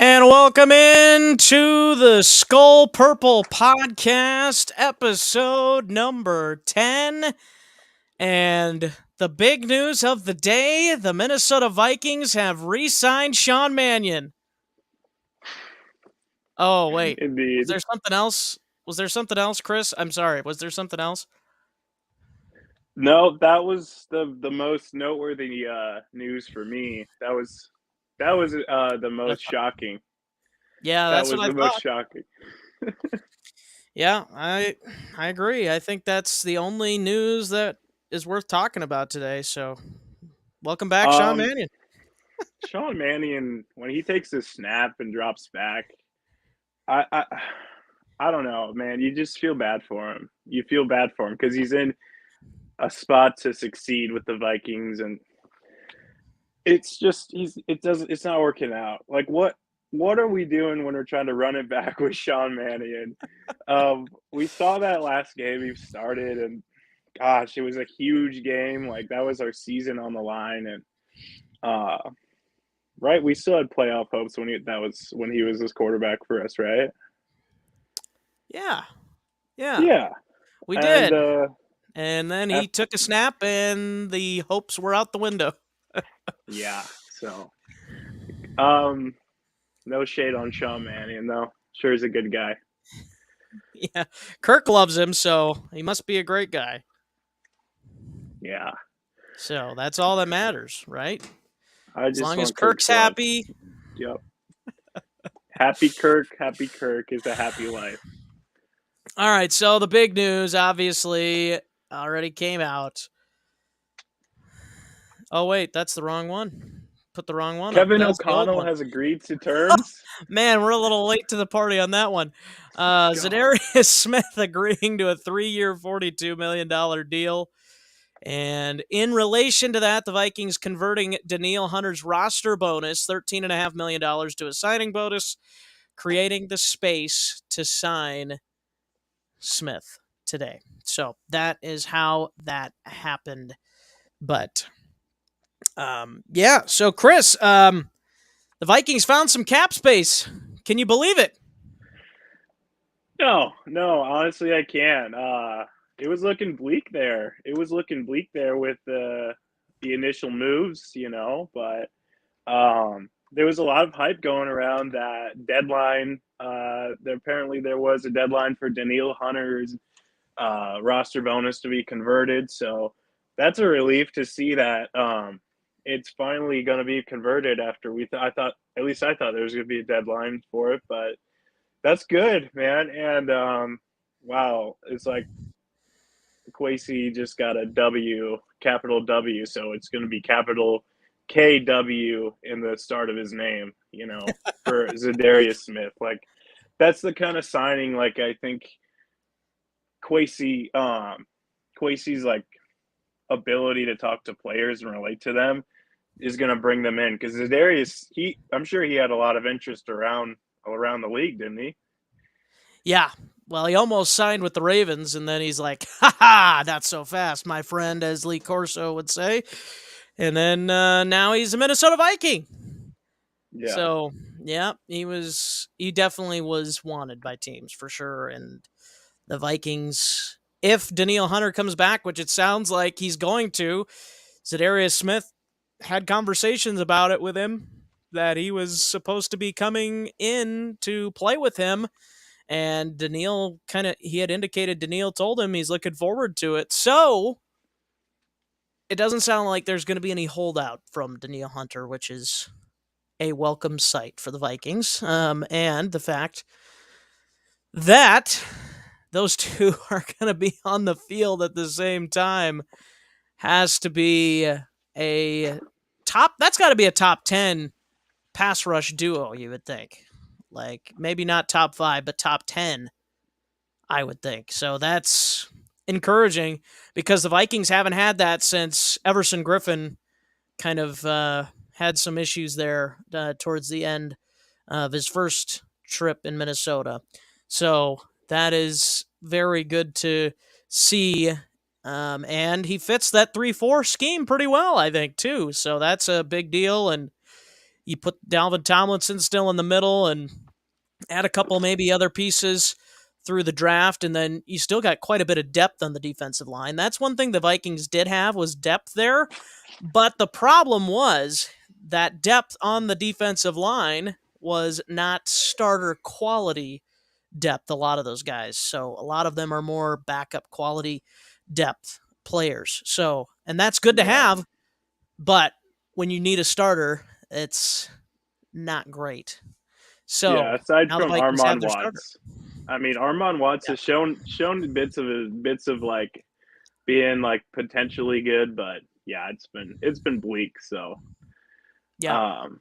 And welcome in to the Skol Purple Podcast, episode number 10. And the big news of the day, the Minnesota Vikings have re-signed Sean Mannion. Oh, wait. Indeed. Was there something else? Was there something else, Chris? I'm sorry. Was there something else? No, that was the most noteworthy news for me. That was the most shocking. Yeah, That that's was what I the most thought. shocking. Yeah, I agree. I think that's the only news that is worth talking about today. So, welcome back, Sean Mannion. Sean Mannion, when he takes this snap and drops back, I don't know, man. You just feel bad for him. You feel bad for him because he's in a spot to succeed with the Vikings, and it's just it's not working out. Like what are we doing when we're trying to run it back with Sean Mannion? We saw that last game he started, and gosh, it was a huge game. Like that was our season on the line, and right, we still had playoff hopes when he was this quarterback for us, right? Yeah, Yeah, we and did. And then he took a snap, and the hopes were out the window. yeah. So, no shade on Sean Mannion, though. Sure, he's a good guy. Yeah, Kirk loves him, so he must be a great guy. Yeah. So that's all that matters, right? As long as Kirk's happy. Yep. Happy Kirk is a happy life. All right, so the big news obviously already came out. Oh, wait, that's the wrong one. Put the wrong one Kevin up. O'Connell has agreed to terms. Man, we're a little late to the party on that one. Za'Darius Smith agreeing to a 3-year, $42 million deal. And in relation to that, the Vikings converting Danielle Hunter's roster bonus, $13.5 million, to a signing bonus, creating the space to sign Smith today. So that is how that happened. But, yeah. So, Chris, the Vikings found some cap space. Can you believe it? No, honestly, I can't. It was looking bleak there. With the initial moves, but there was a lot of hype going around that deadline. Apparently there was a deadline for Danielle Hunter's roster bonus to be converted. So that's a relief to see that it's finally going to be converted after I thought there was going to be a deadline for it, but that's good, man. And wow, it's like Kwesi just got a W, capital W, so it's going to be capital KW in the start of his name, for Za'Darius Smith. Like that's the kind of signing, like I think Kwesi's like ability to talk to players and relate to them is going to bring them in, because Za'Darius, I'm sure he had a lot of interest around the league, didn't he? Yeah. Well, he almost signed with the Ravens, and then he's like, "Ha ha, not so fast, my friend," as Lee Corso would say. And then now he's a Minnesota Viking. Yeah. So yeah, he definitely was wanted by teams for sure. And the Vikings, if Danielle Hunter comes back, which it sounds like he's going to, Za'Darius Smith had conversations about it with him, that he was supposed to be coming in to play with him. And he had indicated Danielle told him he's looking forward to it. So it doesn't sound like there's going to be any holdout from Danielle Hunter, which is a welcome sight for the Vikings. And the fact that those two are going to be on the field at the same time has to be that's got to be a top 10 pass rush duo, you would think. Like, maybe not top 5, but top 10, I would think. So that's encouraging, because the Vikings haven't had that since Everson Griffin kind of had some issues there towards the end of his first trip in Minnesota. So that is very good to see. And he fits that 3-4 scheme pretty well, I think, too. So that's a big deal. And You put Dalvin Tomlinson still in the middle and add a couple maybe other pieces through the draft, and then you still got quite a bit of depth on the defensive line. That's one thing the Vikings did have was depth there, but the problem was that depth on the defensive line was not starter quality depth, a lot of those guys. So a lot of them are more backup quality depth players. So, and that's good to Yeah. have, but when you need a starter, it's not great. Yeah, So aside now the from Vikings have Armand their starter. Watts. I mean, Armand Watts Yeah. has shown bits of like being like potentially good, but yeah, it's been bleak. So, Yeah. um,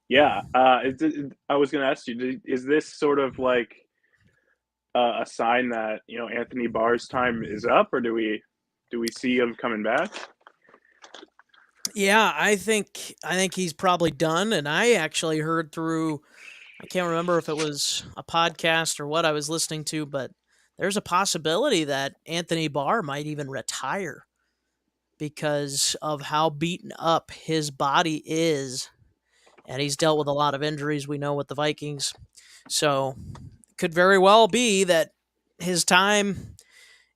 yeah, I was gonna ask you, is this sort of like a sign that Anthony Barr's time is up, or do we see him coming back? Yeah, I think he's probably done. And I actually heard through, I can't remember if it was a podcast or what I was listening to, but there's a possibility that Anthony Barr might even retire because of how beaten up his body is. And he's dealt with a lot of injuries, we know, with the Vikings. So could very well be that his time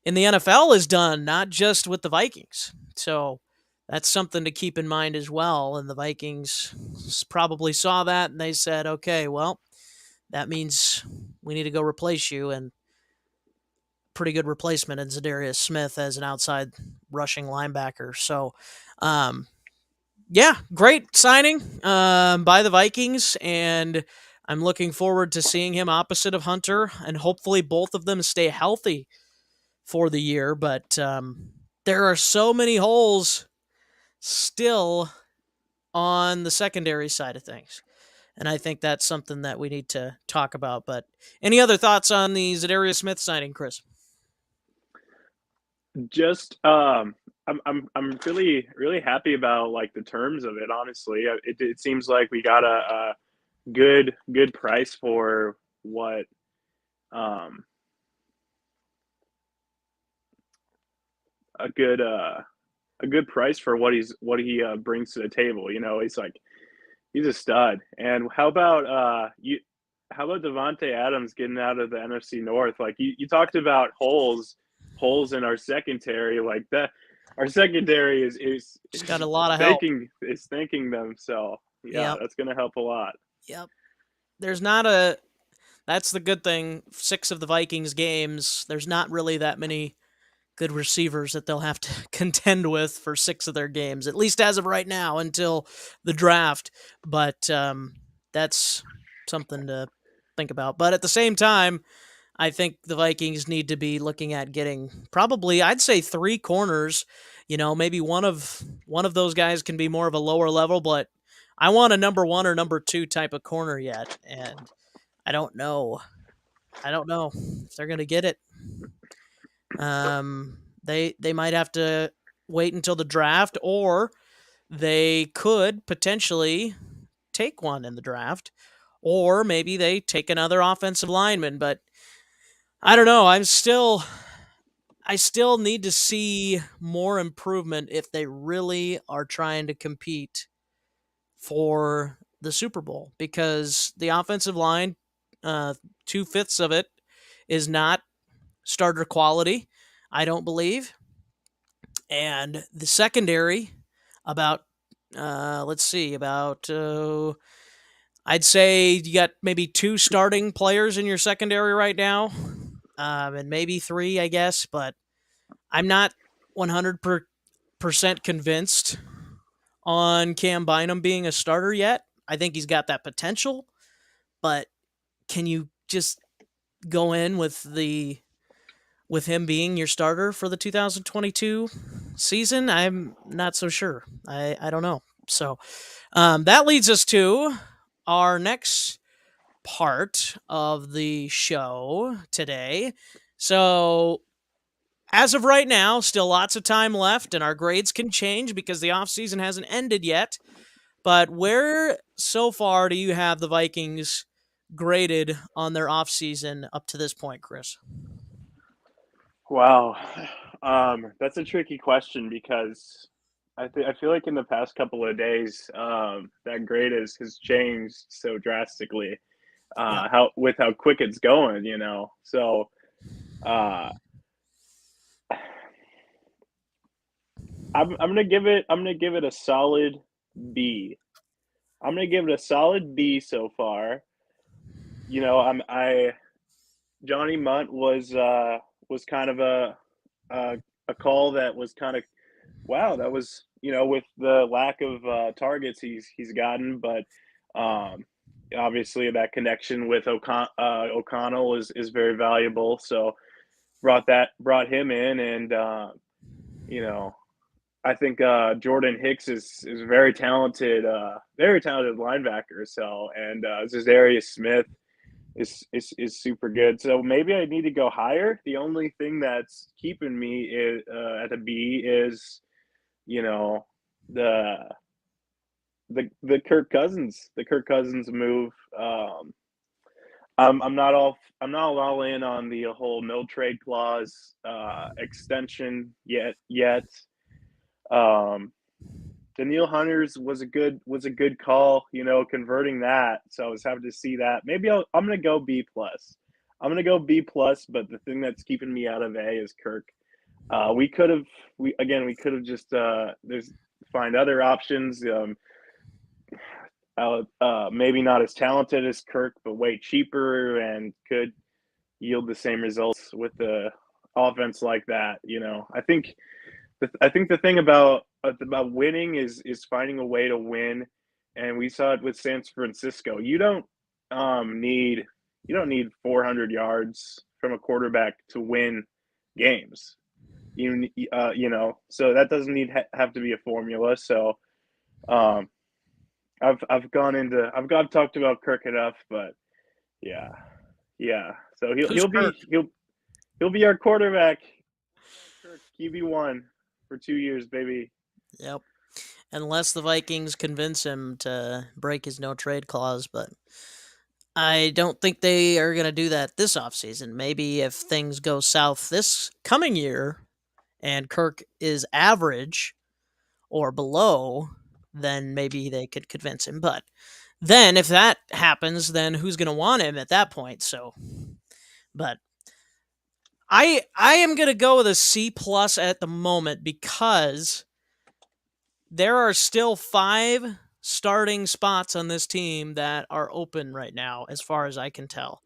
in the NFL is done, not just with the Vikings. So that's something to keep in mind as well. And the Vikings probably saw that and they said, okay, well, that means we need to go replace you. And pretty good replacement in Za'Darius Smith as an outside rushing linebacker. So, um, yeah, great signing by the Vikings. And I'm looking forward to seeing him opposite of Hunter. And hopefully both of them stay healthy for the year. But there are so many holes still on the secondary side of things. And I think that's something that we need to talk about. But any other thoughts on the Za'Darius Smith signing, Chris? Just I'm really really happy about like the terms of it. Honestly, it seems like we got a good price for what um a good price for what he brings to the table. He's like he's a stud. And how about Devontae Adams getting out of the NFC North? Like you talked about holes in our secondary, like that. Our secondary Just got a is lot of help. thanking them. So yeah, Yep. that's gonna help a lot. Yep. There's not a. That's the good thing. 6 of the Vikings games, there's not really that many good receivers that they'll have to contend with for 6 of their games, at least as of right now until the draft. But that's something to think about. But at the same time, I think the Vikings need to be looking at getting probably, I'd say, 3 corners. Maybe one of those guys can be more of a lower level, but I want a number 1 or number 2 type of corner yet, and I don't know. I don't know if they're going to get it. They might have to wait until the draft, or they could potentially take one in the draft, or maybe they take another offensive lineman. But I don't know. I still need to see more improvement if they really are trying to compete for the Super Bowl, because the offensive line, 2/5 of it is not starter quality, I don't believe. And the secondary, about let's see, about I'd say you got maybe 2 starting players in your secondary right now, and maybe 3, I guess. But I'm not 100% convinced on Cam Bynum being a starter yet. I think he's got that potential, but can you just go in with him being your starter for the 2022 season? I'm not so sure. I don't know. So that leads us to our next part of the show today. So as of right now, still lots of time left, and our grades can change because the offseason hasn't ended yet. But where so far do you have the Vikings graded on their offseason up to this point, Chris? Wow, that's a tricky question because I feel like in the past couple of days, that grade has changed so drastically. Yep. How quick it's going, you know. So uh, I'm gonna give it a solid B. I'm gonna give it a solid B so far. You know, I Johnny Mundt was kind of a a call that was kind of wow, that was, you know, with the lack of targets he's gotten, but um, obviously that connection with O'Connell is very valuable. So brought him in, and you know, I think Jordan Hicks is very talented linebacker. So and Za'Darius Smith is super good. So maybe I need to go higher. The only thing that's keeping me at a B is, you know, the the Kirk Cousins move. I'm not all in on the whole no trade clause extension yet. Um, Daniil Hunters was a good call, you know, converting that. So I was happy to see that. I'm gonna go B plus. I'm gonna go B plus, but the thing that's keeping me out of A is Kirk. We could have we could have just there's find other options. Maybe not as talented as Kirk, but way cheaper and could yield the same results with the offense like that. You know, I think the thing about winning is finding a way to win, and we saw it with San Francisco. Need you don't need 400 yards from a quarterback to win games. You know, so that doesn't have to be a formula. So um, I've talked about Kirk enough, but yeah, yeah. So Who's Kirk? he'll be our quarterback. Kirk QB1 for 2 years, baby. Yep. Unless the Vikings convince him to break his no trade clause, but I don't think they are going to do that this offseason. Maybe if things go south this coming year and Kirk is average or below, then maybe they could convince him. But then if that happens, then who's going to want him at that point? So, but I am going to go with a C plus at the moment because there are still 5 starting spots on this team that are open right now, as far as I can tell.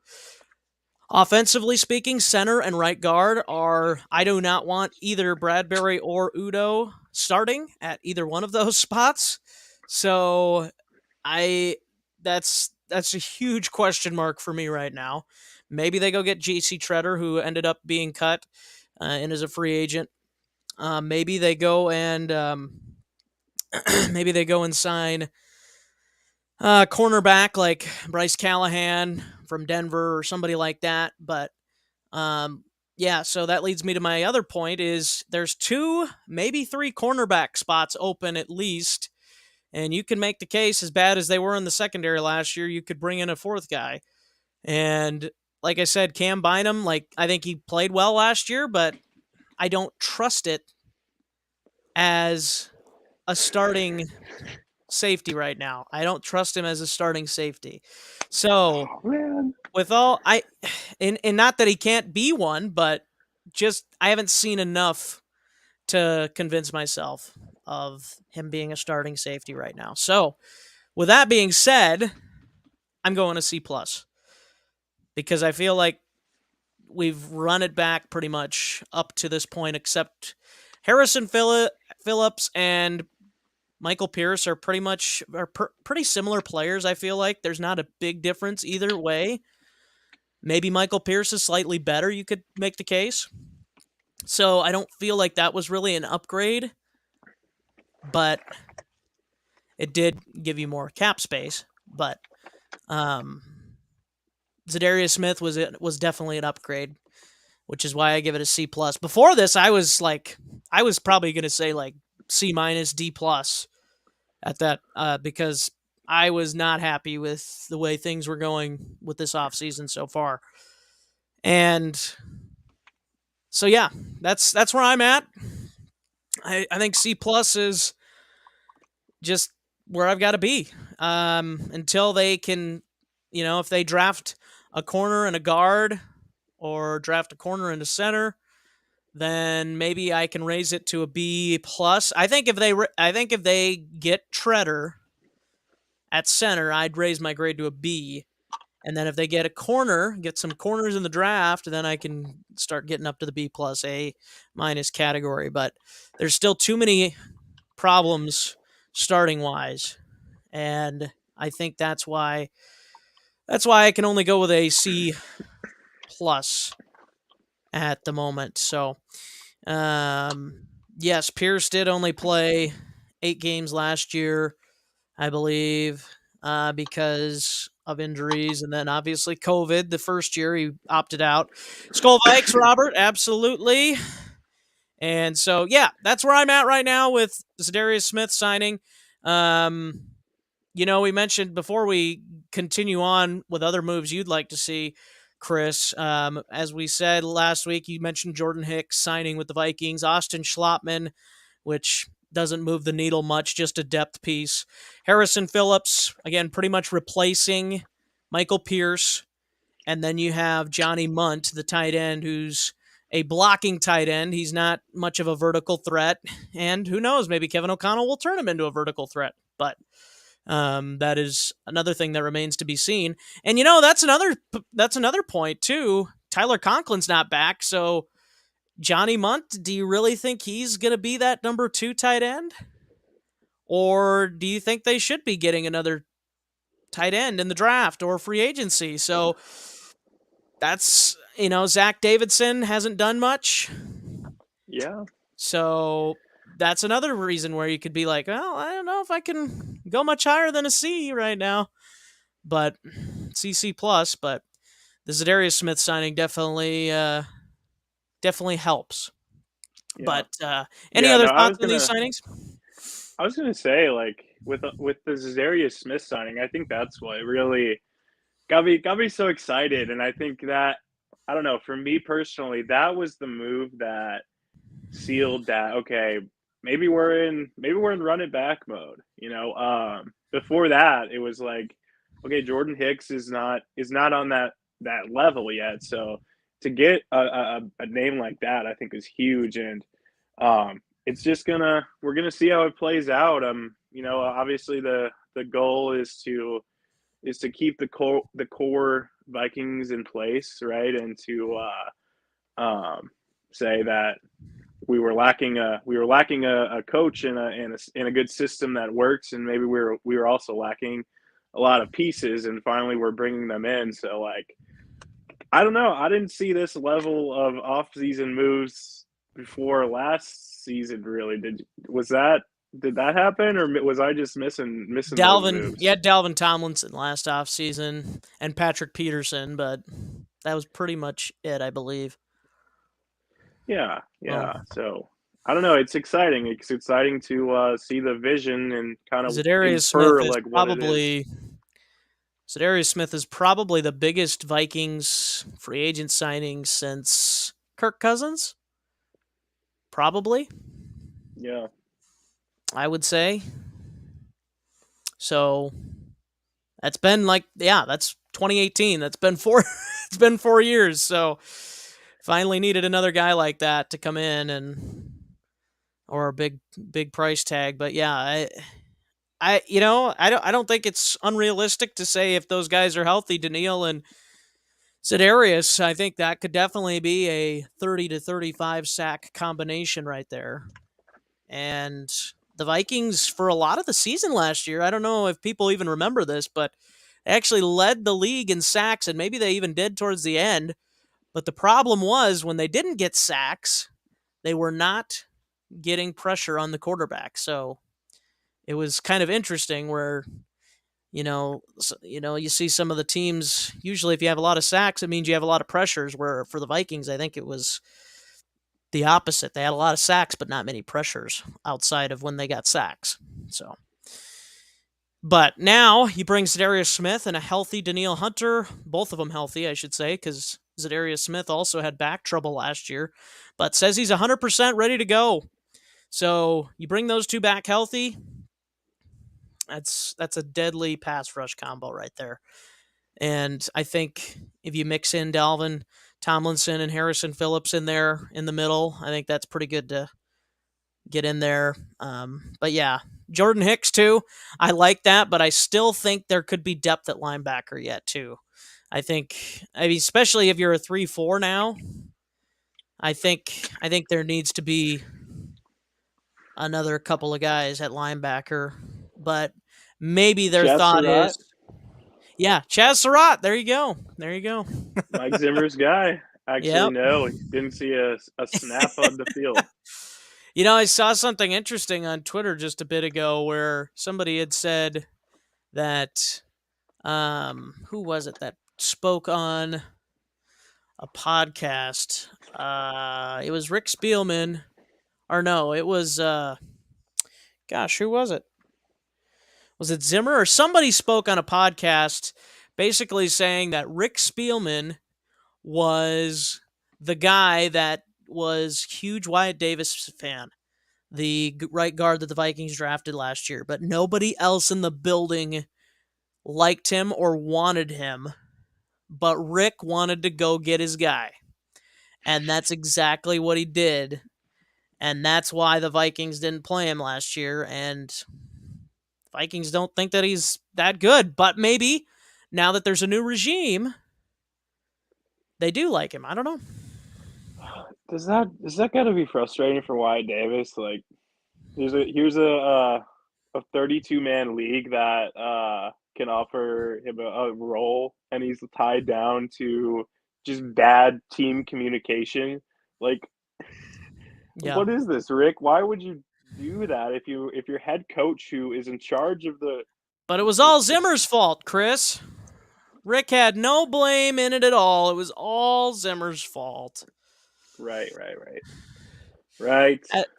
Offensively speaking, center and right guard are. I do not want either Bradbury or Udo starting at either one of those spots. So I that's a huge question mark for me right now. Maybe they go get JC Treader, who ended up being cut and is a free agent. Maybe they go and maybe they go and sign cornerback like Bryce Callahan from Denver or somebody like that. But yeah, so that leads me to my other point: is there's 2, maybe 3 cornerback spots open at least, and you can make the case, as bad as they were in the secondary last year, you could bring in a 4th guy. And like I said, Cam Bynum, like I think he played well last year, but I don't trust it as a starting safety right now. I don't trust him as a starting safety. So Oh man, with all I and not that he can't be one, but just I haven't seen enough to convince myself of him being a starting safety right now. So with that being said, I'm going to C plus because I feel like we've run it back pretty much up to this point, except Harrison Phillips and Michael Pierce are pretty similar players. I feel like there's not a big difference either way. Maybe Michael Pierce is slightly better. You could make the case. So I don't feel like that was really an upgrade, but it did give you more cap space. But um, Za'Darius Smith was definitely an upgrade, which is why I give it a C plus. Before this, I was probably going to say like C minus D plus at that because I was not happy with the way things were going with this offseason so far. And so yeah, that's where I'm at. I think C plus is just where I've got to be until they can, if they draft a corner and a guard or draft a corner and a center, then maybe I can raise it to a B plus. I think if they get Treader at center, I'd raise my grade to a B. And then if they get a corner, get some corners in the draft, then I can start getting up to the B plus A minus category. But there's still too many problems starting wise, and I think that's why I can only go with a C plus at the moment. So, yes, Pierce did only play 8 games last year, I believe, because of injuries, and then obviously COVID. The first year he opted out. Skol Vikes, Robert, absolutely. And so, yeah, that's where I'm at right now with Za'Darius Smith signing. Um, we mentioned before we continue on with other moves you'd like to see, Chris. As we said last week, you mentioned Jordan Hicks signing with the Vikings, Austin Schlottmann, which doesn't move the needle much, just a depth piece. Harrison Phillips, again, pretty much replacing Michael Pierce. And then you have Johnny Mundt, the tight end, who's a blocking tight end. He's not much of a vertical threat. And who knows, maybe Kevin O'Connell will turn him into a vertical threat. But that is another thing that remains to be seen. And that's another point too. Tyler Conklin's not back, so Johnny Mundt, do you really think he's going to be that number 2 tight end? Or do you think they should be getting another tight end in the draft or free agency? So that's, Zach Davidson hasn't done much. Yeah. So that's another reason where you could be like, well, I don't know if I can go much higher than a C right now, but CC plus. But the Za'Darius Smith signing definitely helps. Yeah. But any Yeah. other No, thoughts on these signings? I was gonna say, like, with the Za'Darius Smith signing, I think that's what really got me so excited, and I think that, I don't know, for me personally, that was the move that sealed that. Okay, maybe we're in run it back mode. Before that, it was like, okay, Jordan Hicks is not on that level yet. So to get a name like that, I think is huge, and it's just we're gonna see how it plays out. Obviously the goal is to keep the core Vikings in place, right, and to say that we were lacking a coach and a good system that works, and maybe we were also lacking a lot of pieces, and finally we're bringing them in. So, like, I don't know, I didn't see this level of off-season moves before last season. Really, did that happen, or was I just missing those You moves? had Dalvin Tomlinson last offseason and Patrick Peterson, but that was pretty much it, I believe. Yeah, Oh, yeah. So I don't know. It's exciting. It's exciting to see the vision and kind of Za'Darius Smith infer is like what it is. probably Za'Darius Smith is probably the biggest Vikings free agent signing since Kirk Cousins. Probably, Yeah, I would say. So that's been that's 2018. That's been four. It's been 4 years. So finally needed another guy like that to come in or a big price tag. But yeah, I don't think it's unrealistic to say if those guys are healthy, Daniil and Za'Darius, I think that could definitely be a 30 to 35 sack combination right there. And the Vikings, for a lot of the season last year, I don't know if people even remember this, but they actually led the league in sacks, and maybe they even did towards the end. But the problem was when they didn't get sacks, they were not getting pressure on the quarterback. So it was kind of interesting where you see some of the teams. Usually, if you have a lot of sacks, it means you have a lot of pressures. Where for the Vikings, I think it was the opposite. They had a lot of sacks, but not many pressures outside of when they got sacks. So, but now you bring Za'Darius Smith and a healthy Daniil Hunter, both of them healthy, I should say, because Za'Darius Smith also had back trouble last year, but says he's 100% ready to go. So you bring those two back healthy. That's a deadly pass rush combo right there. And I think if you mix in Dalvin Tomlinson and Harrison Phillips in there in the middle, I think that's pretty good to get in there. But yeah, Jordan Hicks too. I like that, but I still think there could be depth at linebacker yet too. I mean, especially if you're a 3-4 now, I think there needs to be another couple of guys at linebacker, but maybe their Chaz thought is, Surratt, yeah, Chaz Surratt. There you go. There you go. Mike Zimmer's guy. Actually, Yep. no, he didn't see a snap on the field. I saw something interesting on Twitter just a bit ago where somebody had said that who was it that spoke on a podcast? It was Rick Spielman, or no, it was gosh, who was it? Was it Zimmer or somebody spoke on a podcast basically saying that Rick Spielman was the guy that was huge Wyatt Davis fan, the right guard that the Vikings drafted last year, but nobody else in the building liked him or wanted him, but Rick wanted to go get his guy. And that's exactly what he did. And that's why the Vikings didn't play him last year. And Vikings don't think that he's that good, but maybe now that there's a new regime, they do like him. I don't know. Does that got to be frustrating for Wyatt Davis? Like, here's a 32-man league that can offer him a role, and he's tied down to just bad team communication. Like, Yeah. what is this, Rick? Why would you do that if your head coach who is in charge of But it was the, all the Zimmer's fault, Chris. Rick had no blame in it at all. It was all Zimmer's fault. right.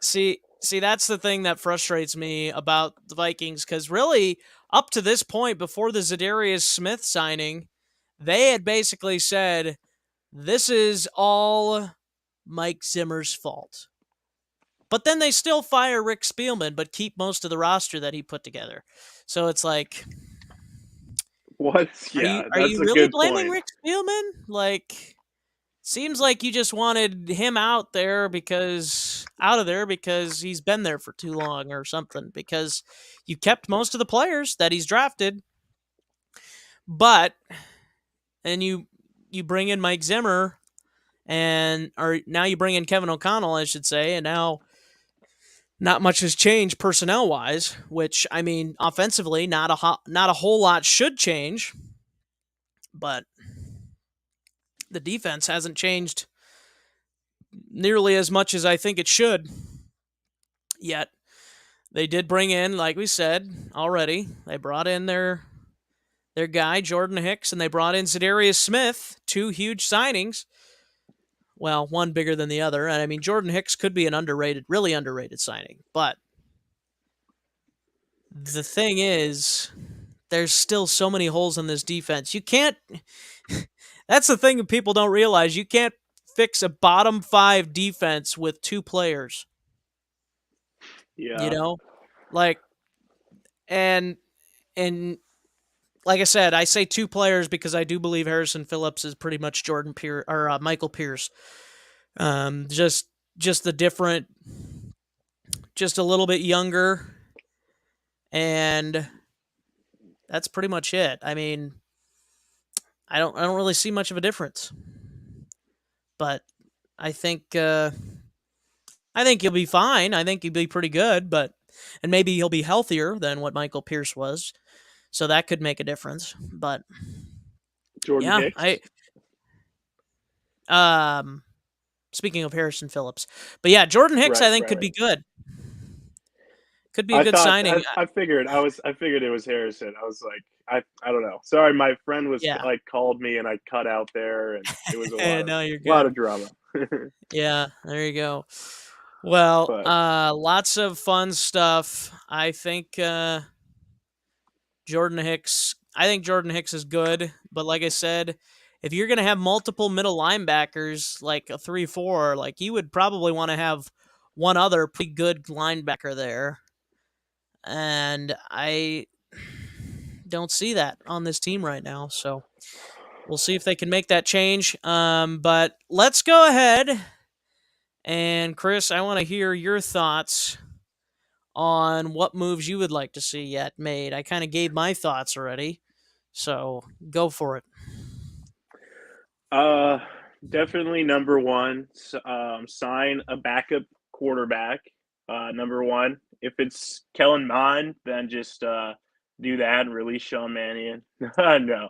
See, that's the thing that frustrates me about the Vikings, because really, up to this point, before the Za'Darius Smith signing, they had basically said, this is all Mike Zimmer's fault. But then they still fire Rick Spielman, but keep most of the roster that he put together. So it's like, What? are you Yeah, are that's you a really good blaming point. Rick Spielman? Like, seems like you just wanted him out of there because he's been there for too long or something. Because you kept most of the players that he's drafted, but and you bring in Mike Zimmer or now you bring in Kevin O'Connell, I should say, and now not much has changed personnel wise. Which, I mean, offensively, not a whole lot should change, but the defense hasn't changed nearly as much as I think it should yet. They did bring in, like we said already, they brought in their guy Jordan Hicks, and they brought in Za'Darius Smith, two huge signings. Well, one bigger than the other, and I mean Jordan Hicks could be an really underrated signing, but the thing is, there's still so many holes in this defense. You can't. That's the thing that people don't realize. You can't fix a bottom five defense with two players. You Yeah. know, like and and like I said, I say two players because I do believe Harrison Phillips is pretty much Jordan Pierce or Michael Pierce. Just the different, just a little bit younger, and that's pretty much it. I mean, I don't really see much of a difference, but I think I think he'll be fine. I think he'll be pretty good, and maybe he'll be healthier than what Michael Pierce was, so that could make a difference. But Jordan yeah, I Hicks. um speaking of Harrison Phillips, but yeah, Jordan Hicks I think could Right. be good. Could be a I good thought signing. I figured it was Harrison. I was like, I don't know. Sorry, my friend was Yeah. like called me and I cut out there, and it was a lot of No, you're lot good. of drama. Yeah, there you go. Well, But lots of fun stuff. I think Jordan Hicks is good, but like I said, if you're going to have multiple middle linebackers like a 3-4, like you would probably want to have one other pretty good linebacker there. And don't see that on this team right now. So we'll see if they can make that change. But let's go ahead and Chris, I want to hear your thoughts on what moves you would like to see yet made. I kind of gave my thoughts already, so go for it. Uh, Definitely number one. Sign a backup quarterback. Number one. If it's Kellen Mond, then just do that and release Sean Mannion. No.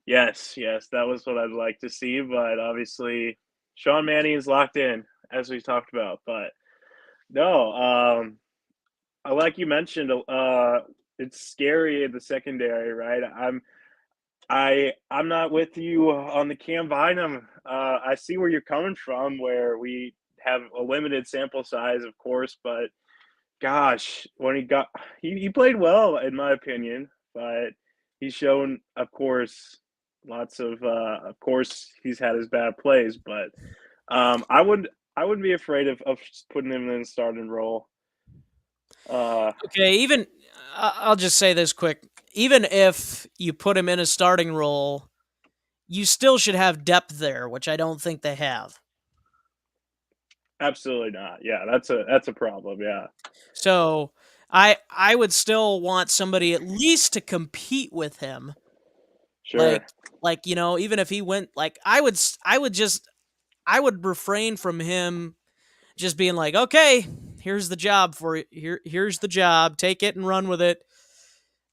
Yes, that was what I'd like to see, but obviously Sean Mannion is locked in, as we talked about. But no, like you mentioned, it's scary in the secondary, right? I'm not with you on the Cam Bynum. I see where you're coming from, where we have a limited sample size, of course, but gosh, when he played well in my opinion, but he's shown, of course, lots of course he's had his bad plays, but I wouldn't be afraid of putting him in the starting role. Uh, Okay, even I'll just say this quick. Even if you put him in a starting role, you still should have depth there, which I don't think they have. Absolutely not. Yeah, that's a problem. Yeah, So I would still want somebody at least to compete with him. Like sure. even if he went I would refrain from him just being like, "Okay, here's the job for you. Here's the job. Take it and run with it."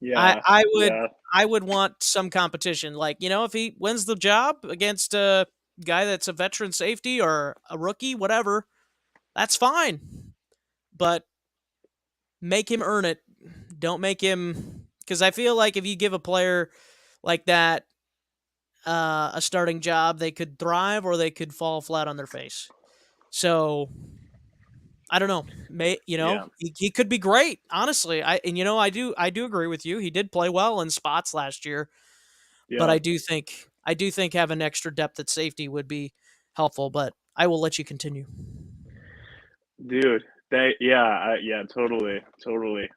I Yeah, I would yeah, I would want some competition. Like, if he wins the job against a guy that's a veteran safety or a rookie, whatever, that's fine. But make him earn it. Don't make him because I feel like if you give a player like that a starting job, they could thrive or they could fall flat on their face. So I don't know. yeah, He could be great. Honestly, I do agree with you. He did play well in spots last year, but yeah, I do think having extra depth at safety would be helpful. But I will let you continue. dude. Yeah, totally, totally.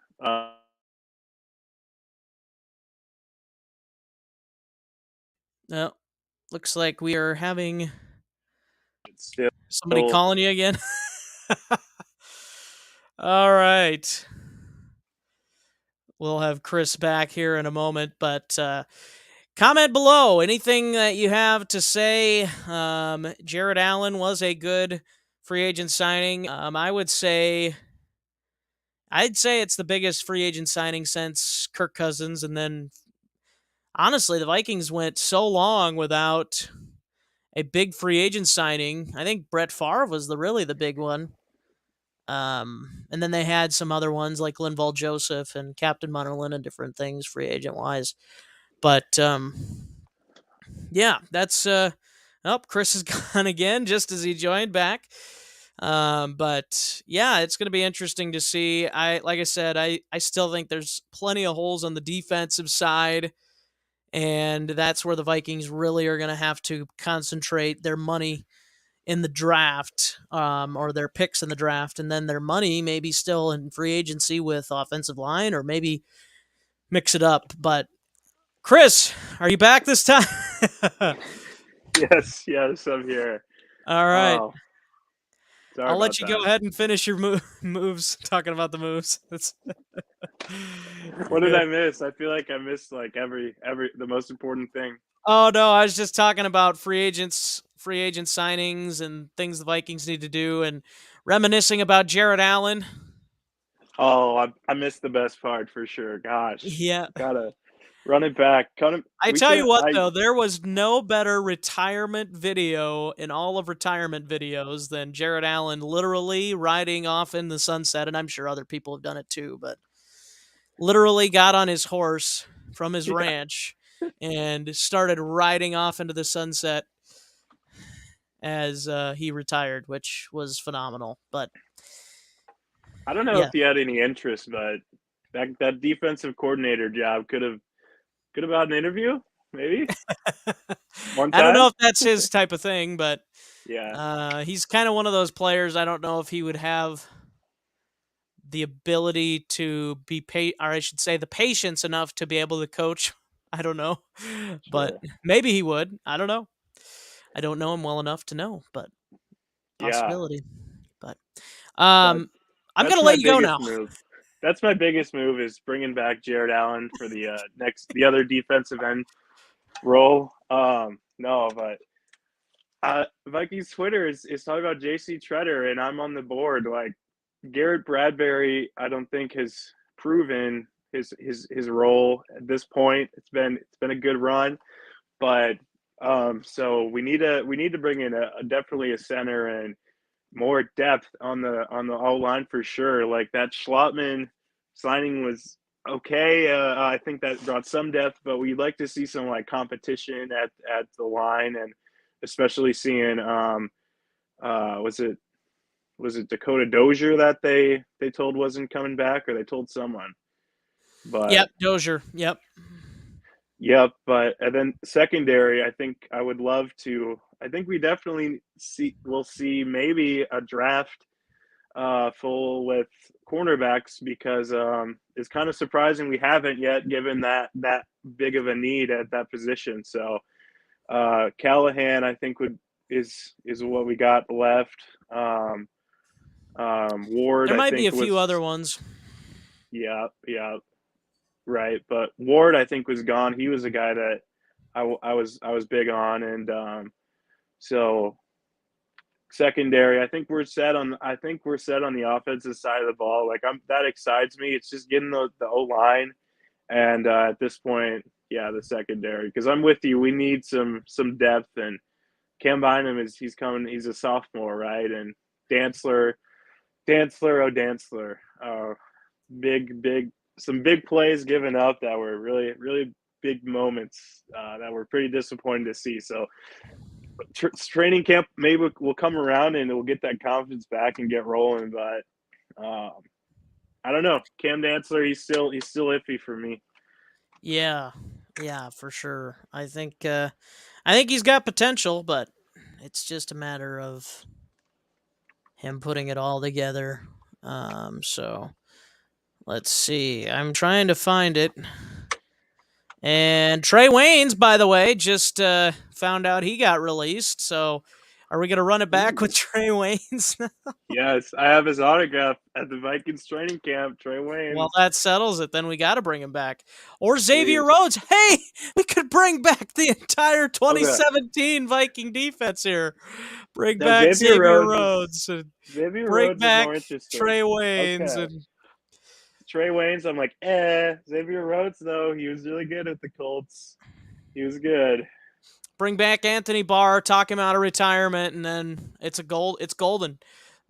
No, looks like we are having It's somebody still calling you again. All right. We'll have Chris back here in a moment, but comment below anything that you have to say. Jared Allen was a good free agent signing. I'd say it's the biggest free agent signing since Kirk Cousins, and then honestly, the Vikings went so long without a big free agent signing. I think Brett Favre was really the big one. And then they had some other ones like Linval Joseph and Captain Munnerlin and different things free agent wise. But yeah, that's oh, Chris is gone again just as he joined back. But yeah, it's going to be interesting to see. Like I said, I still think there's plenty of holes on the defensive side, and that's where the Vikings really are going to have to concentrate their money in the draft, or their picks in the draft, and then their money maybe still in free agency with offensive line, or maybe mix it up. But Chris, are you back this time? yes, I'm here. All right. Oh, sorry I'll let about you go that. ahead and finish your moves. Talking about the moves. That's What did good. I miss? I feel like I missed like every the most important thing. Oh no, I was just talking about free agent signings, and things the Vikings need to do, and reminiscing about Jared Allen. Oh, I missed the best part for sure. Gosh, Yeah. gotta run it back. I We tell you could. what I though, there was no better retirement video in all of retirement videos than Jared Allen literally riding off in the sunset, and I'm sure other people have done it too, but literally got on his horse from his Yeah. ranch and started riding off into the sunset as he retired, which was phenomenal. But I don't know if yeah, he had any interest, but that defensive coordinator job could have had an interview, maybe one I don't know time. if that's his type of thing, but Yeah, he's kind of one of those players. I don't know if he would have the ability to be or I should say the patience enough to be able to coach. I don't know, but Sure. maybe he would. I don't know. I don't know him well enough to know, but Yeah, possibility. But but I'm that's gonna my let you go now. biggest move. That's my biggest move is bringing back Jared Allen for the other defensive end role. No, but Vikings Twitter is talking about JC Treader, and I'm on the board. Like Garrett Bradbury, I don't think has proven his role at this point. It's been a good run, but so we need to bring in a definitely a center and more depth on the O line for sure. Like that Schlottmann signing was okay. I think that brought some depth, but we'd like to see some like competition at the line, and especially seeing was it Dakota Dozier that they told wasn't coming back, or they told someone, but Yep, Dozier. Yep. yep. But and then secondary, I think I would love to. I think we definitely we'll see maybe a draft full with cornerbacks because it's kind of surprising we haven't yet, given that big of a need at that position. So Callahan, I think is what we got left. Ward, There I might be a think few other was ones. yeah, right. But Ward, I think was gone. He was a guy that I was big on, and so secondary. I think we're set on the offensive side of the ball. Like that excites me. It's just getting the O line, and at this point, yeah, the secondary. Because I'm with you. We need some depth, and Cam Bynum he's coming. He's a sophomore, right? And Dantzler, Dantzler. Big, some big plays given up that were really, really big moments that were pretty disappointing to see. So training camp maybe will come around and we'll get that confidence back and get rolling. But I don't know. Cam Dantzler, he's still iffy for me. Yeah, yeah, for sure. I think he's got potential, but it's just a matter of him putting it all together. So let's see. I'm trying to find it. And Trey Waynes, by the way, just found out he got released. So are we going to run it back with Ooh, Trey Waynes? yes, I have his autograph at the Vikings training camp. Trey Well, Waynes, that settles it. Then we got to bring him back. Or Xavier please. Rhodes. Hey, we could bring back the entire Okay. 2017 Viking defense here. Bring Now back Xavier Rhodes and Xavier bring Rhodes is back more interesting. Trey Waynes Okay. and Trey Waynes, I'm like, eh. Xavier Rhodes, though, he was really good at the Colts. He was good. bring back Anthony Barr, talk him out of retirement, and then it's golden.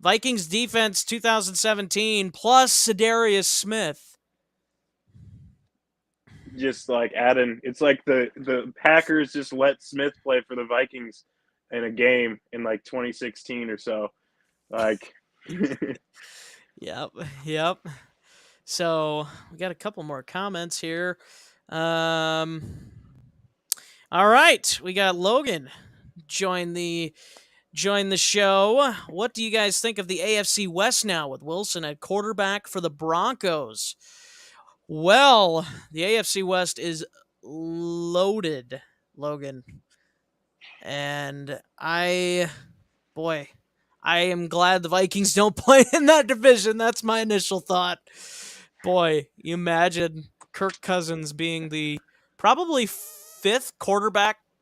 Vikings defense 2017 plus Za'Darius Smith. Just like adding, it's like the Packers just let Smith play for the Vikings in a game in like 2016 or so. Like, Yep, yep. So we got a couple more comments here. Um, all right, we got Logan join the show. What do you guys think of the AFC West now with Wilson at quarterback for the Broncos? Well, the AFC West is loaded, Logan. And boy, I am glad the Vikings don't play in that division. That's my initial thought. Boy, you imagine Kirk Cousins being the probably fifth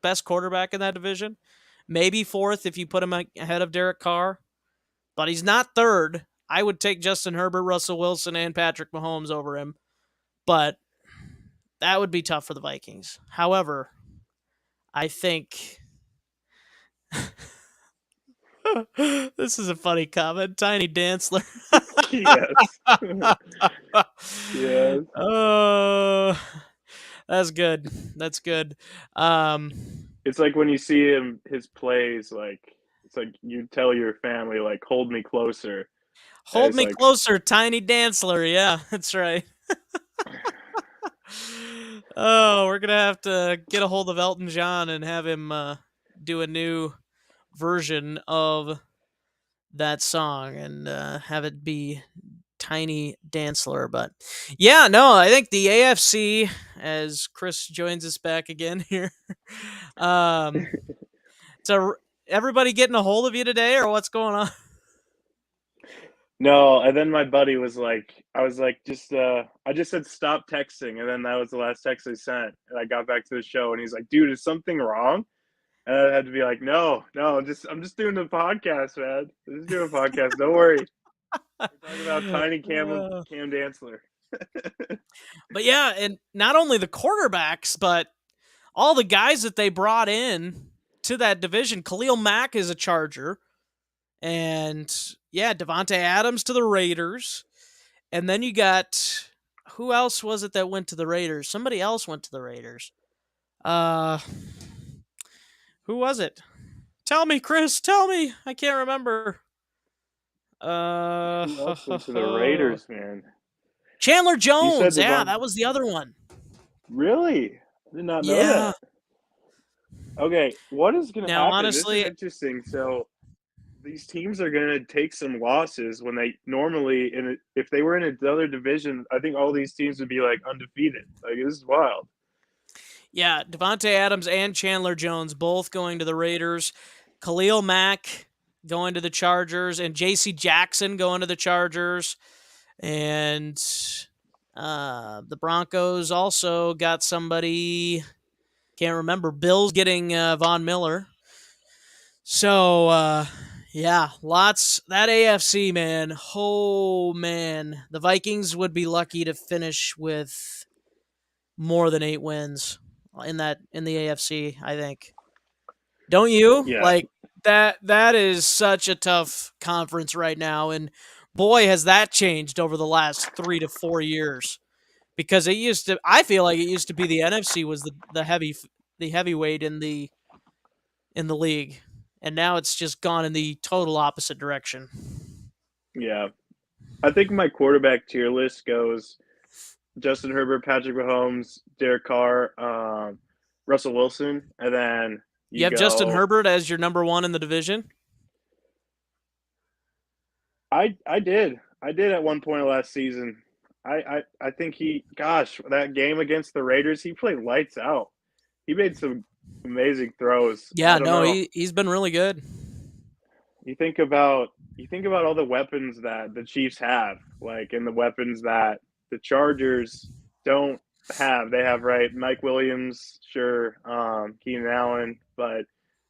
best quarterback in that division. Maybe fourth if you put him ahead of Derek Carr, but he's not third. I would take Justin Herbert, Russell Wilson, and Patrick Mahomes over him, but that would be tough for the Vikings. However, I think this is a funny comment. Tiny Dantzler. yes. yes. Oh, that's good. That's good. Um, It's like when you see his plays, like, it's like you tell your family, like, hold me closer. And hold it's me like, closer, Tiny Dantzler. Yeah, that's right. Oh, we're gonna have to get a hold of Elton John and have him do a new version of that song and have it be tiny Dantzler. But yeah, no, I think the AFC, as Chris joins us back again here. um, so everybody getting a hold of you today, or what's going on? No, and then my buddy was like, I was like, I just said stop texting, and then that was the last text I sent. And I got back to the show, and he's like, dude, is something wrong? And I had to be like, no, I'm just doing the podcast, man. I'm just doing a podcast. Don't worry. We're talking about tiny Uh, Cam Dantzler. but yeah, and not only the quarterbacks, but all the guys that they brought in to that division. Khalil Mack is a Charger. And yeah, Devontae Adams to the Raiders. And then you got, who else was it that went to the Raiders? Somebody else went to the Raiders. Uh who was it? Tell me, Chris, tell me. I can't remember. Who else went to the Raiders, man? Chandler You said Jones. Yeah, Devon. that was the other one. Really? I did not know Yeah. that. Okay, what is going to Now, happen? This is honestly, interesting. So these teams are going to take some losses when they normally if they were in another division, I think all these teams would be like undefeated. Like this is wild. yeah, Devontae Adams and Chandler Jones both going to the Raiders. Khalil Mack going to the Chargers, and J.C. Jackson going to the Chargers. And the Broncos also got somebody, can't remember. Bills getting Von Miller. So, yeah, lots. That AFC, man. Oh, man. The Vikings would be lucky to finish with more than 8 wins in the AFC, I think. Don't you? Yeah, Like that is such a tough conference right now, and boy has that changed over the last 3 to 4 years. Because it used to, I feel like it used to be the NFC was the heavyweight in the league, and now it's just gone in the total opposite direction. yeah. I think my quarterback tier list goes Justin Herbert, Patrick Mahomes, Derek Carr, Russell Wilson, and then You you have Justin go. Herbert as your number 1 in the division. I did at one point last season. I think gosh, that game against the Raiders, he played lights out. He made some amazing throws. I Yeah, don't no, know. he's been really good. You think about all the weapons that the Chiefs have, like, and the weapons that the Chargers don't have. They have, right, Mike Williams, sure, Keenan Allen, but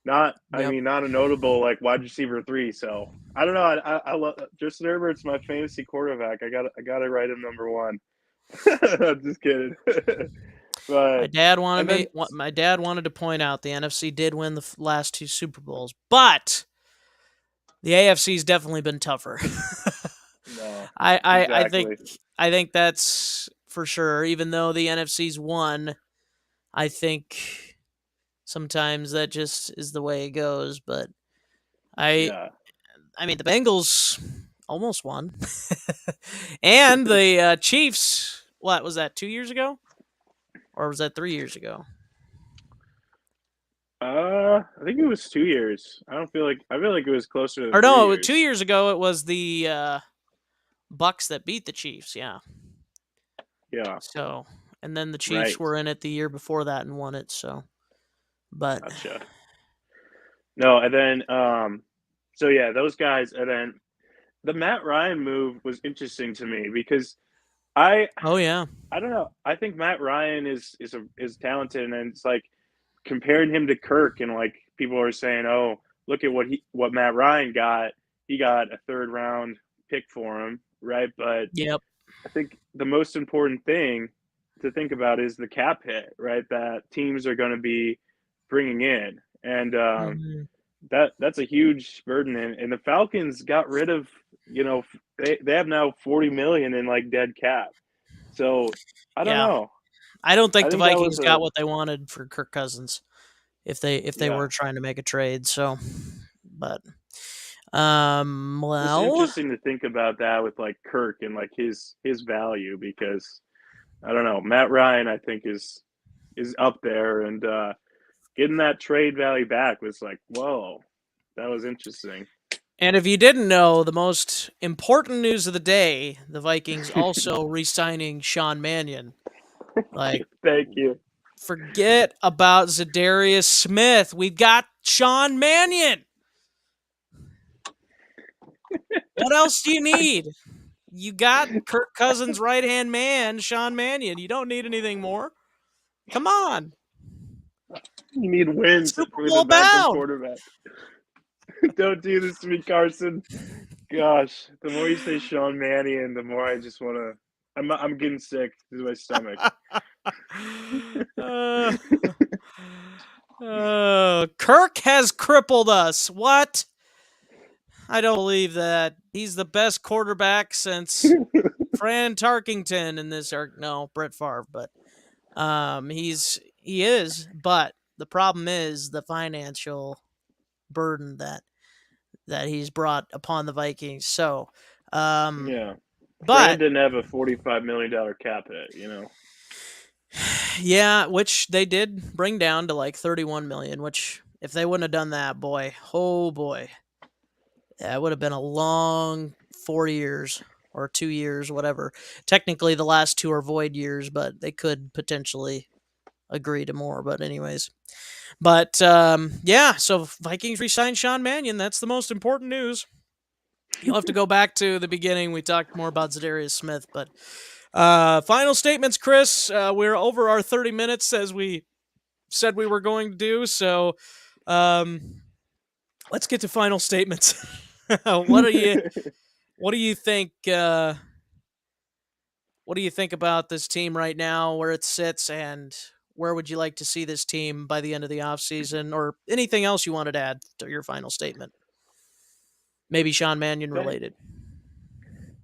not. I Yep. mean, not a notable like wide receiver 3. So I don't know. I love Justin Herbert's my fantasy quarterback. I got to write him number 1. I'm just kidding. My But dad wanted and then my dad wanted to point out the NFC did win the last 2 Super Bowls, but the AFC's definitely been tougher. no, I think exactly. that's for sure. Even though the NFC's won, I think sometimes that just is the way it goes. But I Yeah. I mean the Bengals almost won, and the Chiefs. What was that? 2 years ago, or was that 3 years ago? I think it was 2 years. I feel like it was closer to Or three no, two years. years ago it was the Bucks that beat the Chiefs. Yeah. Yeah, So, and then the Chiefs right. were in it the year before that and won it. So, but Gotcha. No, and then so yeah, those guys, and then the Matt Ryan move was interesting to me because I oh yeah, I don't know. I think Matt Ryan is talented, and it's like comparing him to Kirk, and like people are saying, oh, look at what Matt Ryan got. He got a third round pick for him, right? But yep, I think the most important thing to think about is the cap hit, right? That teams are going to be bringing in, and hmm that's a huge burden. And the Falcons got rid of, they have now 40 million in like dead cap. So I don't yeah. know. I don't I think the think that was Vikings a got what they wanted for Kirk Cousins if they yeah. were trying to make a trade. So, but Just well, interesting to think about that with like Kirk and like his value because I don't know. Matt Ryan I think is up there and getting that trade value back was like, whoa, that was interesting. And if you didn't know, the most important news of the day, the Vikings also re-signing Sean Mannion. Like, Thank you. forget about Za'Darius Smith. We've got Sean Mannion. What else do you need? You got Kirk Cousins' right-hand man, Sean Mannion. You don't need anything more. Come on. You need wins Super with a Bowl backup bound. quarterback. Don't do this to me, Carson. Gosh, the more you say Sean Mannion, the more I just want to. I'm getting sick to my stomach. uh, Kirk has crippled us. What? I don't believe that. He's the best quarterback since Fran Tarkington in this. Or no, Brett Favre. But he is. But the problem is the financial burden that he's brought upon the Vikings. So, Yeah, Fran but didn't have a $45 million cap hit. yeah, which they did bring down to like 31 million. Which if they wouldn't have done that, boy, oh boy, yeah, it would have been a long 4 years or 2 years, whatever. Technically, the last two are void years, but they could potentially agree to more. But anyways, but yeah, so Vikings re-signed Sean Mannion. That's the most important news. You'll have to go back to the beginning. We talked more about Za'Darius Smith, but final statements, Chris. We're over our 30 minutes as we said we were going to do. So um, let's get to final statements. what do you What do you think? What do you think about this team right now, where it sits, and where would you like to see this team by the end of the offseason, or anything else you wanted to add to your final statement? Maybe Sean Mannion Okay. related.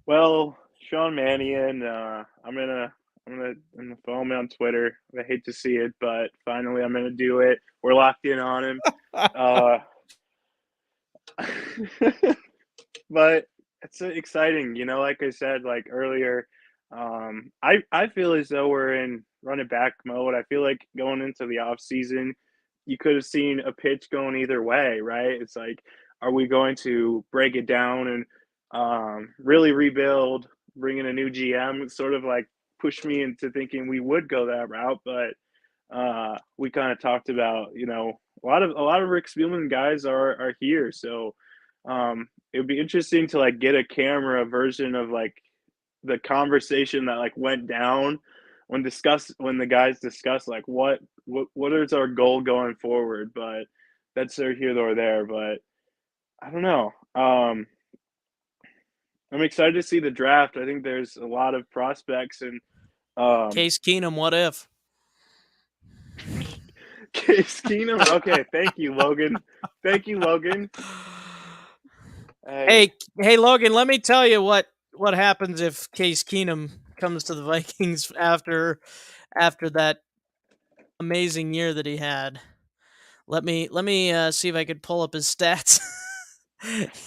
Well, Sean Mannion, I'm gonna follow me on Twitter. I hate to see it, but finally I'm gonna do it. We're locked in on him. Uh, but it's exciting, like I said, like earlier. I feel as though we're in run it back mode. I feel like going into the off season, you could have seen a pitch going either way, right? It's like, are we going to break it down and really rebuild, bring in a new GM? It's sort of like pushed me into thinking we would go that route, but we kind of talked about, a lot of Rick Spielman guys are here, so it would be interesting to like get a camera version of like the conversation that like went down when the guys discuss like what is our goal going forward. But that's neither here nor there. But I don't know. I'm excited to see the draft. I think there's a lot of prospects and um, Case Keenum, what if? Case Keenum. Okay, thank you, Logan. Thank you, Logan. Hey, Hey, Logan. Let me tell you what happens if Case Keenum comes to the Vikings after that amazing year that he had. Let me see if I could pull up his stats.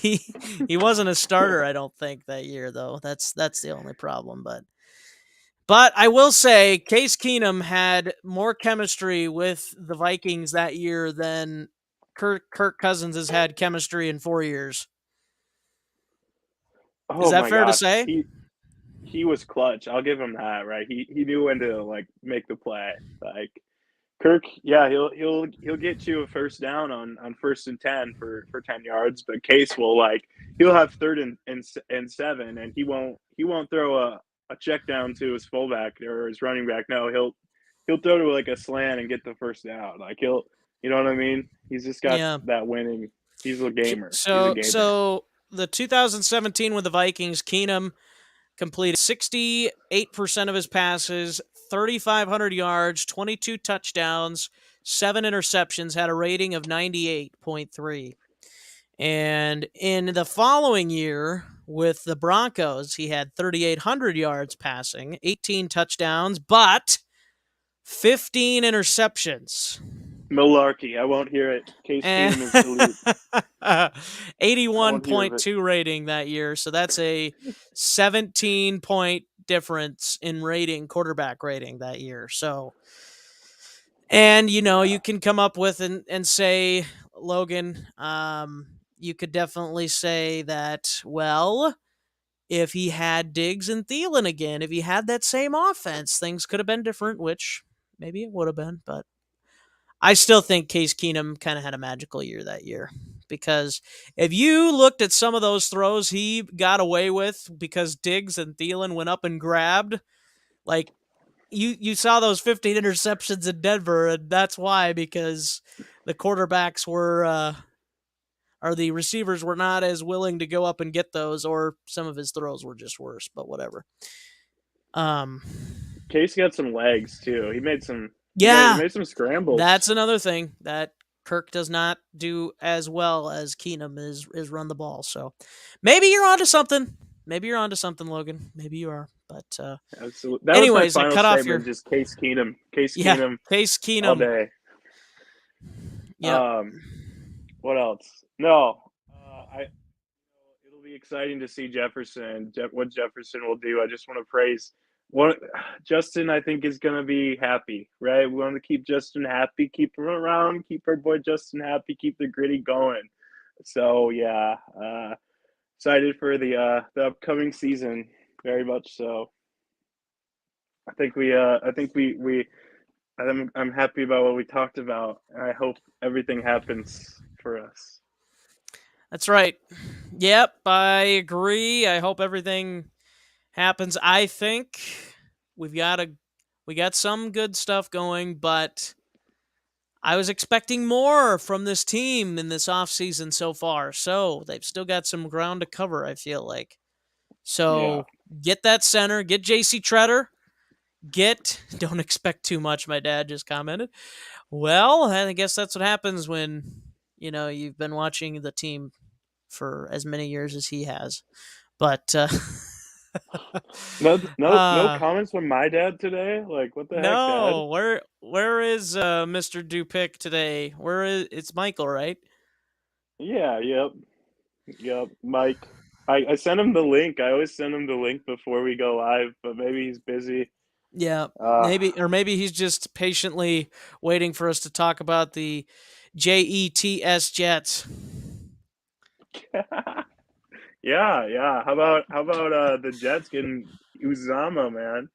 he he wasn't a starter, I don't think, that year though. That's the only problem. But I will say Case Keenum had more chemistry with the Vikings that year than Kirk Cousins has had chemistry in 4 years. Is oh that my fair to gosh, say? he was clutch. I'll give him that. Right, he knew when to like make the play. Like Kirk, yeah, he'll get you a first down on 1st and 10 for 10 yards, but Case will like he'll have third and 7, and he won't throw a check down to his fullback or his running back. No, he'll throw to like a slant and get the first down. Like you know what I mean? He's just got Yeah. that winning. He's a gamer. He's a gamer. So the 2017 with the Vikings, Keenum completed 68% of his passes, 3,500 yards, 22 touchdowns, 7 interceptions, had a rating of 98.3. And in the following year with the Broncos, he had 3,800 yards passing, 18 touchdowns, but 15 interceptions. Malarkey. I won't hear it. Case And Keenum is elite. I won't hear of it. 81.2 rating that year. So that's a 17-point difference in rating, quarterback rating that year. So, and you Yeah. can come up with and say, Logan, you could definitely say that, well, if he had Diggs and Thielen again, if he had that same offense, things could have been different, which maybe it would have been. But I still think Case Keenum kind of had a magical year that year. Because if you looked at some of those throws he got away with because Diggs and Thielen went up and grabbed, like you saw those 15 interceptions in Denver, and that's why, because the quarterbacks were or the receivers were not as willing to go up and get those, or some of his throws were just worse. But whatever. Um, Case got some legs too. He yeah, made some that's scrambles. another thing that Kirk does not do as well as Keenum is run the ball. So maybe you're onto something. Maybe you're onto something, Logan. Maybe you are. But Absolutely. That was my anyways, I final cut off statement. your Just Case Keenum. Case yeah, Keenum Case all Keenum. day. Yep. What else? No. It'll be exciting to see what Jefferson will do. I just want to praise one. Justin, I think, is going to be happy, right? We want to keep Justin happy, keep him around, keep our boy Justin happy, keep the gritty going. So yeah, excited for the upcoming season, very much so. I think I'm happy about what we talked about. I hope everything happens for us. That's right. Yep, I agree. I hope everything happens. I think we've got a we got some good stuff going, but I was expecting more from this team in this offseason so far. So they've still got some ground to cover, I feel like. Yeah. So get that center, get JC Treader, don't expect too much, my dad just commented. Well, I guess that's what happens when, you've been watching the team for as many years as he has. But No uh comments from my dad today. Like, what the heck, Dad? no, where is Mr. Dupick today? Where is it's Michael, right? Yeah, yep. Mike, I sent him the link. I always send him the link before we go live, but maybe he's busy. Yeah, Uh, maybe he's just patiently waiting for us to talk about the Jets. yeah. How about the Jets getting Uzama, man?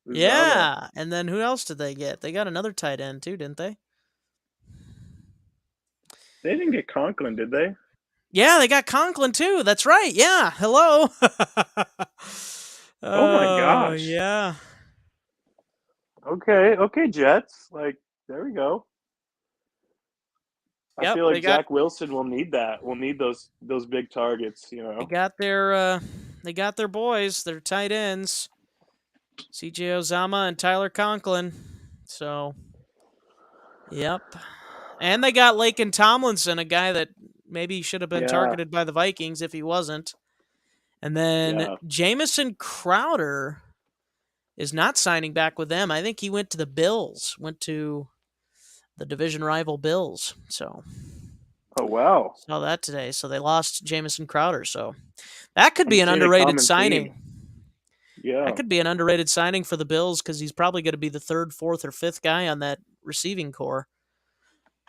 Uzama. Yeah, and then who else did they get? They got another tight end too, didn't they? They didn't get Conklin, did they? Yeah, they got Conklin too. That's right. Yeah. Hello. Oh my Oh, gosh. yeah. Okay, Jets. Like, there we go. I Yep, feel like Zach Wilson will need that. Will need those big targets, you they know. got their they got their boys, their tight ends, CJ Ozama and Tyler Conklin. So, yep. And they got Laken Tomlinson, a guy that maybe should have been Yeah, targeted by the Vikings if he wasn't. And then yeah, Jamison Crowder is not signing back with them. I think he went to the Bills, went to the division rival Bills. So Oh wow, saw that today. So they lost Jamison Crowder. So that could I'm be an seeing a underrated common theme. signing. That Yeah, could be an underrated signing for the Bills because he's probably going to be the third, fourth, or fifth guy on that receiving core.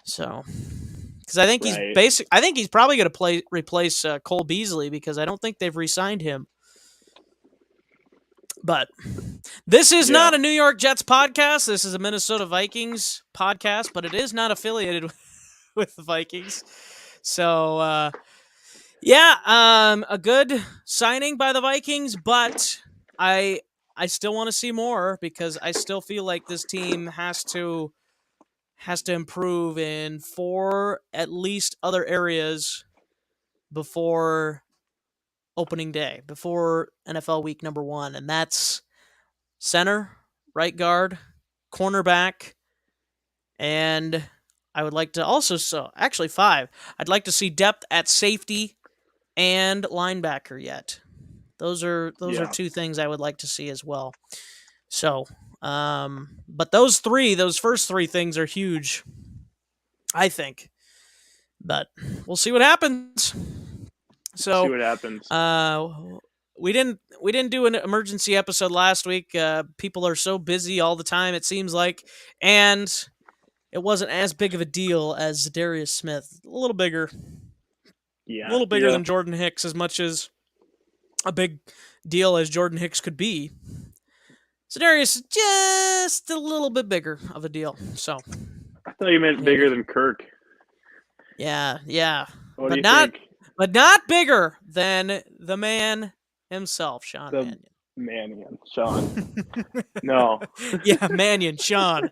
So, because I think right. I think he's probably going to replace Cole Beasley because I don't think they've re-signed him. But this is Yeah, not a New York Jets podcast. This is a Minnesota Vikings podcast, but it is not affiliated with the Vikings. So, yeah, a good signing by the Vikings, but I I still want to see more because I still feel like this team has to improve in four at least other areas before opening day, before NFL week number 1, and that's center, right guard, cornerback, and I would like to also actually 5. I'd like to see depth at safety and linebacker yet. Those are yeah. 2 things I would like to see as well. So, but those first 3 things are huge, I think. But we'll see what happens. See So, what happens. uh, we didn't do an emergency episode last week. People are so busy all the time, it seems like, and it wasn't as big of a deal as Za'Darius Smith. A little bigger. A little bigger than Jordan Hicks, as much as a big deal as Jordan Hicks could be. Za'Darius is just a little bit bigger of a deal. So I thought you meant bigger than Kirk. Yeah. What do you think? But not bigger than the man himself, Sean Mannion. Mannion, Sean. No. Yeah, Mannion, Sean.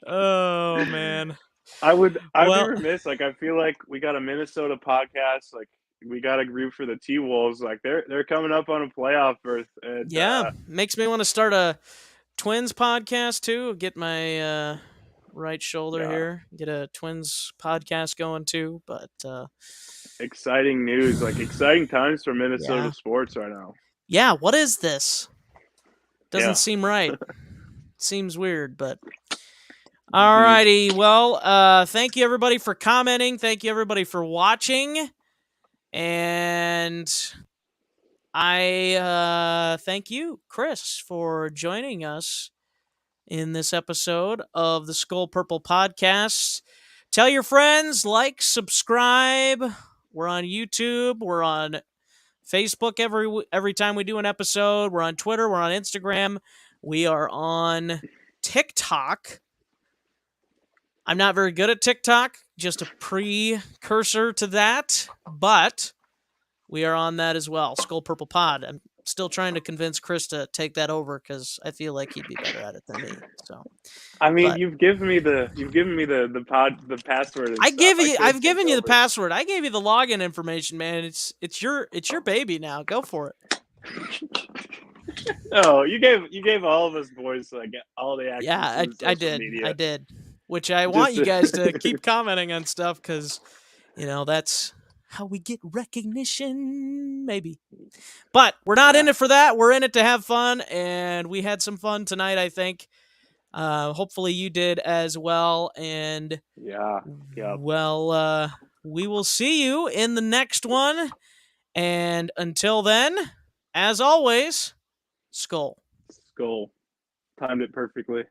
Oh man. I'd be remiss. Like, I feel like we got a Minnesota podcast. Like, we got a group for the T-Wolves. Like, they're coming up on a playoff berth. And, makes me want to start a Twins podcast too. Get my right shoulder here. Get a Twins podcast going too. But exciting news, like exciting times for Minnesota sports right now. Yeah, what is this? Doesn't seem right. Seems weird, but alrighty. Well, thank you everybody for commenting. Thank you everybody for watching. And I thank you, Chris, for joining us in this episode of the Skol Purple Podcast. Tell your friends, like, subscribe. We're on YouTube. We're on Facebook every time we do an episode. We're on Twitter. We're on Instagram. We are on TikTok. I'm not very good at TikTok, just a precursor to that, but we are on that as well. Skol Purple Pod. I'm still trying to convince Chris to take that over because I feel like he'd be better at it than me. So, I mean, you've given me the password. I've given you the password. I gave you the login information, man. It's your baby now. Go for it. No, you gave all of us boys like all the access. Yeah, I did. Which I want you guys to keep commenting on stuff because, that's how we get recognition, maybe. But we're not in it for that. We're in it to have fun, and we had some fun tonight, I think. Hopefully you did as well. And well, we will see you in the next one. And until then, as always, Skol. Skol. Timed it perfectly.